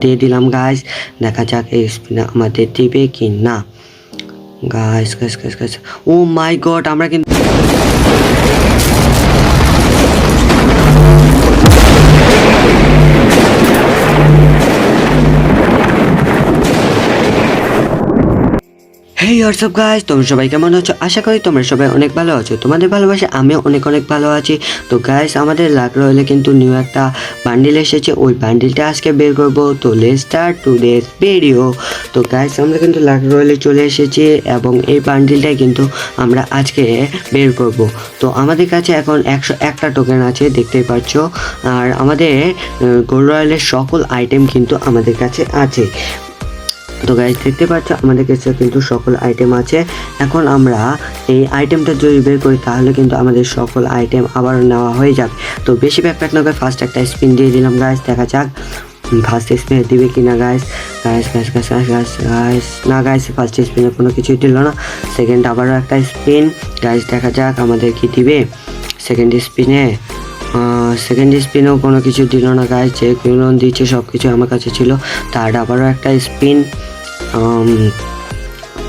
দিয়ে দিলাম গাইস, দেখা যাক এই স্পিনে আমাদের দিবে কি না। গাইস গাইস গাইস গাইস, ও মাই গড, আমরা কিন্তু হেই হোয়াটসঅ্যাপ গাইস, তোমরা সবাই কেমন আছো? আশা করি তোমরা সবাই অনেক ভালো আছো। তোমাদের ভালোবাসা আমিও অনেক অনেক ভালো আছি। তো গাইস, আমাদের লাক রয়েলে কিন্তু নিউ একটা বান্ডিল এসেছে, ওই বান্ডিলটা আজকে বের করব। তো লেটস স্টার্ট টুডেস ভিডিও। তো গাইস, আমরা কিন্তু লাক রয়েলে চলে এসেছি এবং এই বান্ডিলটাই কিন্তু আমরা আজকে বের করব। তো আমাদের কাছে এখন 101টা টোকেন আছে, দেখতেই পাচ্ছ। আর আমাদের গোল্ড রয়্যালের সকল আইটেম কিন্তু আমাদের কাছে আছে। তো গাইস, দেখতে পাচ্ছ আমাদের কাছে কিন্তু সকল আইটেম আছে। এখন আমরা এই আইটেমটা যদি বের করি তাহলে কিন্তু আমাদের সকল আইটেম আবার নেওয়া হয়ে যাবে। তো বেশি ব্যাকপ্যাক না করে ফার্স্ট একটা স্পিন দিয়ে দিলাম গাইস, দেখা যাক ফার্স্ট স্পিনে দিবে কি না। Guys guys guys guys guys guys না গাইস, ফার্স্ট স্পিনে কোনো কিছুই দিল না। সেকেন্ড আবারও একটা স্পিন গাইস, দেখা যাক আমাদের কি দিবে সেকেন্ড স্পিনেও কোনো কিছু দিল না গাইস। যেগুলো দিচ্ছে সব কিছু আমার কাছে ছিল। থার্ড আবারও একটা স্পিন,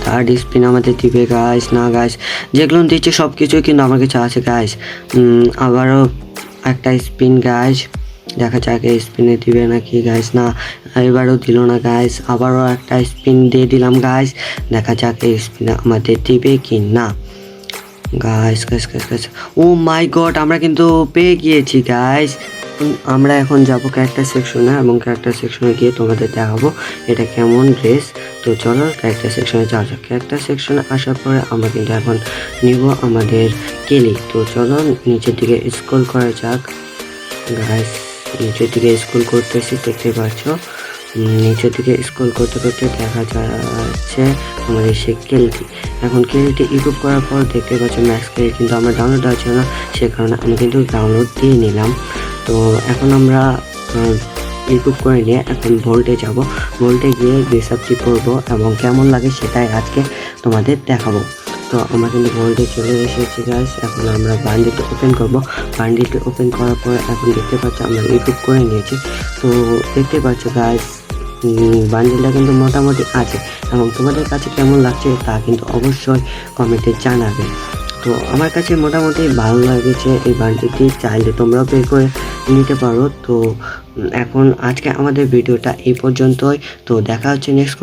থার্ড স্পিন আমাদের দিবে গাইস। না গাইস, যেগুলো দিচ্ছে সব কিছুই কিন্তু আমার কাছে আছে গাইস। আবারও একটা স্পিন গাইস, দেখা যাক এই স্পিনে দিবে নাকি গাইস। না, এবারও দিল না গাইস। আবারও একটা স্পিন দিয়ে দিলাম গাইস, দেখা যাক এই স্পিনে আমাদের দিবে কি না। গাইস গাইস গাইস গাইস, ও মাই গড, আমরা কিন্তু পেয়ে গিয়েছি গাইস। আমরা এখন যাব ক্যারেক্টার সেকশনে এবং ক্যারেক্টার সেকশনে গিয়ে তোমাদের দেখাবো এটা কেমন ড্রেস। তো চলো ক্যারেক্টার সেকশনে যাওয়া যাক। ক্যারেক্টার সেকশনে আসার পরে আমরা কিন্তু এখন নিব আমাদের কেলি। তো চলো নিচের দিকে স্ক্রল করা যাক গাইস। নিচের দিকে স্ক্রল করতেছি, দেখতে পাচ্ছ। নিচের দিকে স্ক্রল করতে করতে দেখা যাচ্ছে আমাদের সেই কেলটি। এখন কেলটি ইকুইপ করার পর দেখতে পাচ্ছ ম্যাক্স কেল কিন্তু আমার ডাউনলোড আছে না, সে কারণে আমি কিন্তু ডাউনলোড দিয়ে নিলাম। তো এখন আমরা ইকুইপ করে নিয়ে এখন ভোল্টে যাব। ভোল্টে গিয়ে রিসার্চটি করবো এবং কেমন লাগে সেটাই আজকে তোমাদের দেখাবো। তো আমরা কিন্তু ভোল্টে চলে এসেছি গাইস। এখন আমরা বান্ডিলটা ওপেন করব। বান্ডিলটা ওপেন করার পর এখন দেখতে পাচ্ছ আমরা ইকুইপ করে নিয়েছি। তো দেখতে পাচ্ছ গাইস, বান্ডিলটা কিন্তু মোটামুটি আছে এবং তোমাদের কাছে কেমন লাগছে তা কিন্তু অবশ্যই কমেন্টে জানাবে। তো আমার কাছে মোটামুটি ভালো লেগেছে এই বান্ডিলটি, চাইলে তোমরাও পে করে নিতে পারো। তো এখন আজকে আমাদের ভিডিওটা এই পর্যন্তই। তো দেখা হচ্ছে নেক্সট